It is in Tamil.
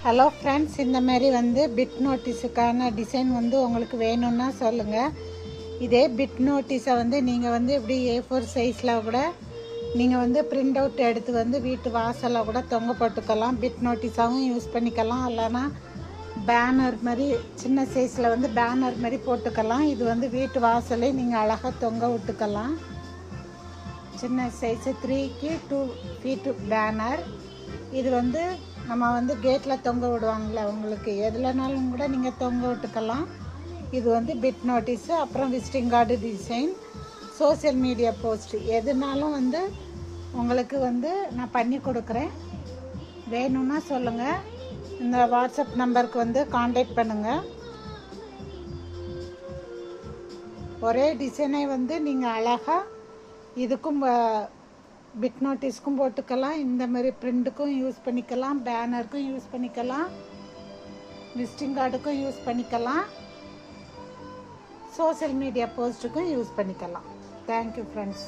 ஹலோ ஃப்ரெண்ட்ஸ், இந்த மாதிரி பிட் நோட்டீஸுக்கான டிசைன் உங்களுக்கு வேணும்னா சொல்லுங்கள். இதே பிட் நோட்டீஸை நீங்கள் இப்படி A4 சைஸில் கூட நீங்கள் பிரிண்ட் அவுட் எடுத்து வீட்டு வாசலில் கூட தொங்க போட்டுக்கலாம். பிட் நோட்டீஸாகவும் யூஸ் பண்ணிக்கலாம். இல்லைனா பேனர் மாதிரி சின்ன சைஸில் பேனர் மாதிரி போட்டுக்கலாம். இது வீட்டு வாசலே நீங்கள் அழகாக தொங்க விட்டுக்கலாம். சின்ன சைஸு 3க்கு 2 ஃபீட்டு பேனர். இது நம்ம கேட்டில் தொங்க விடுவாங்களே, உங்களுக்கு எதுலனாலும் கூட நீங்கள் தொங்க விட்டுக்கலாம். இது பிட் நோட்டீஸு, அப்புறம் visiting card design, social media post எதுனாலும் உங்களுக்கு நான் பண்ணி கொடுக்குறேன். வேணும்னா சொல்லுங்கள். இந்த வாட்ஸ்அப் நம்பருக்கு காண்டாக்ட் பண்ணுங்கள். ஒரே டிசைனை நீங்கள் அழகாக இதுக்கும் பிட் நோட்டீஸ்க்கும் போட்டுக்கலாம். இந்த மாதிரி பிரிண்ட்டுக்கும் யூஸ் பண்ணிக்கலாம், பேனருக்கும் யூஸ் பண்ணிக்கலாம், விசிட்டிங் கார்டுக்கும் யூஸ் பண்ணிக்கலாம், சோசியல் மீடியா போஸ்ட்டுக்கும் யூஸ் பண்ணிக்கலாம். Thank you friends.